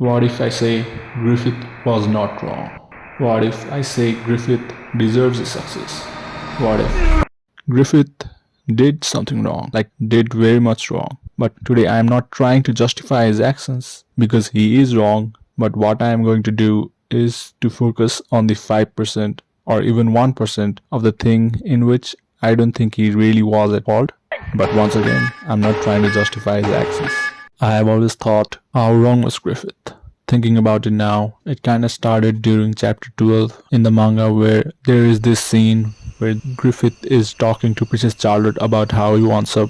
What if I say Griffith was not wrong? What if I say Griffith deserves a success? What if Griffith did something wrong, like did very much wrong? But today I am not trying to justify his actions because he is wrong, but what I am going to do is to focus on the 5% or even 1% of the thing in which I don't think he really was at fault. But once again, I'm not trying to justify his actions. I have always thought, how wrong was Griffith? Thinking about it now, it kinda started during chapter 12 in the manga where there is this scene where Griffith is talking to Princess Charlotte about how he wants a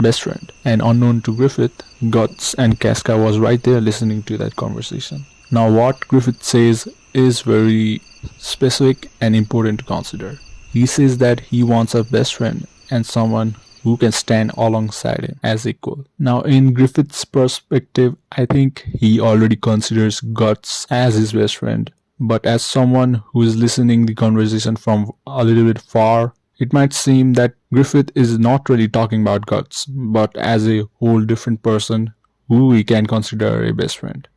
best friend. And unknown to Griffith, Guts and Casca was right there listening to that conversation. Now what Griffith says is very specific and important to consider. He says that he wants a best friend and someone who can stand alongside him as equal. Now in Griffith's perspective, I think he already considers Guts as his best friend. But as someone who is listening the conversation from a little bit far, it might seem that Griffith is not really talking about Guts, but as a whole different person who we can consider a best friend.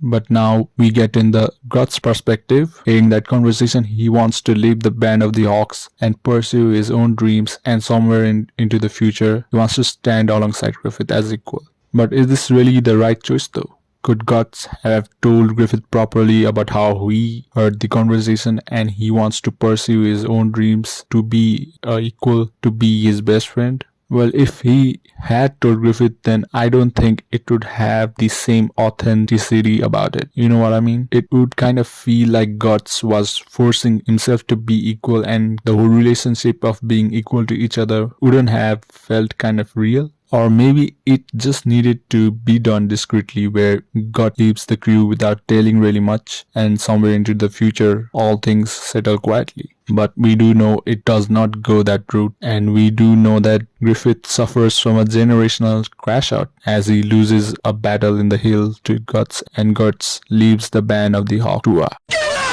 But now we get in the Guts perspective. Hearing that conversation, he wants to leave the band of the Hawks and pursue his own dreams, and somewhere into the future, he wants to stand alongside Griffith as equal. But is this really the right choice though? Could Guts have told Griffith properly about how he heard the conversation and he wants to pursue his own dreams to be equal, to be his best friend? Well, if he had told Griffith, then I don't think it would have the same authenticity about it. You know what I mean? It would kind of feel like Guts was forcing himself to be equal, and the whole relationship of being equal to each other wouldn't have felt kind of real. Or maybe it just needed to be done discreetly, where God leaves the crew without telling really much, and somewhere into the future all things settle quietly. But we do know it does not go that route, and we do know that Griffith suffers from a generational crash out as he loses a battle in the hill to Guts, and Guts leaves the band of the Hawk.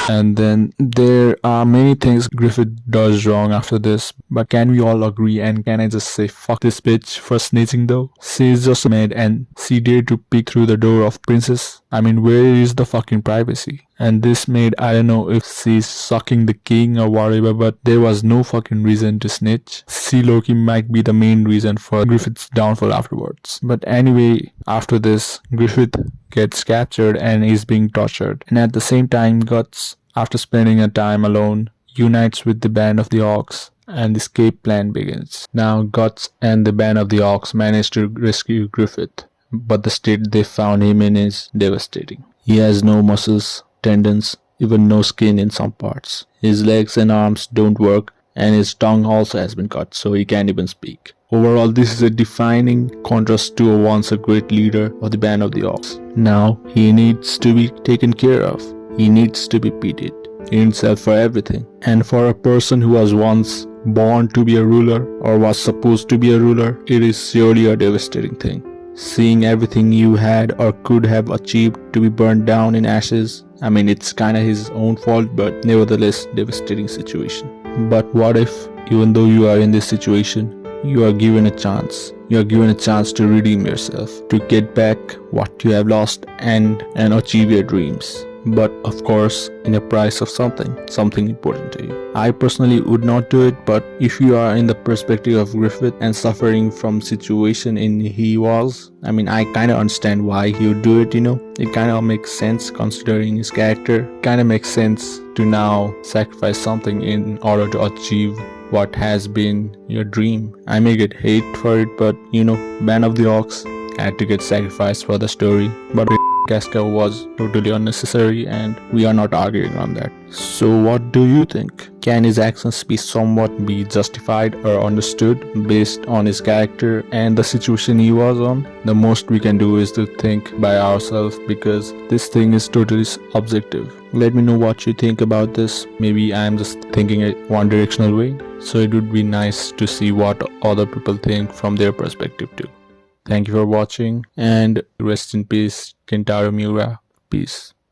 And then there are many things Griffith does wrong after this, but can we all agree, and can I just say fuck this bitch for snitching though? She's just a maid and she dared to peek through the door of Princess. I mean, where is the fucking privacy? And this maid, I don't know if she's sucking the king or whatever, but there was no fucking reason to snitch. She Loki might be the main reason for Griffith's downfall afterwards. But anyway, after this, Griffith gets captured and is being tortured. And at the same time, Guts, after spending a time alone, unites with the band of the Hawks and the escape plan begins. Now Guts and the band of the Hawks manage to rescue Griffith, but the state they found him in is devastating. He has no muscles, tendons, even no skin in some parts. His legs and arms don't work, and his tongue also has been cut, so he can't even speak. Overall, this is a defining contrast to once a great leader of the band of the Hawks. Now he needs to be taken care of. He needs to be pitied. He needs help for everything. And for a person who was once born to be a ruler or was supposed to be a ruler, it is surely a devastating thing. Seeing everything you had or could have achieved to be burned down in ashes. I mean, it's kinda his own fault, but nevertheless devastating situation. But what if, even though you are in this situation, you are given a chance. You are given a chance to redeem yourself, to get back what you have lost and achieve your dreams. But of course, in a price of something important to you. I personally would not do it, but if you are in the perspective of Griffith and suffering from situation in he was, I mean, I kind of understand why he would do it, you know. It kind of makes sense considering his character. Kind of makes sense to now sacrifice something in order to achieve what has been your dream. I may get hate for it, but you know, Band of the Hawks had to get sacrificed for the story. But Casca was totally unnecessary, and we are not arguing on that. So what do you think? Can his actions be somewhat be justified or understood based on his character and the situation he was on? The most we can do is to think by ourselves, because this thing is totally subjective. Let me know what you think about this. Maybe I am just thinking it one directional way. So it would be nice to see what other people think from their perspective too. Thank you for watching, and rest in peace, Kentaro Miura. Peace.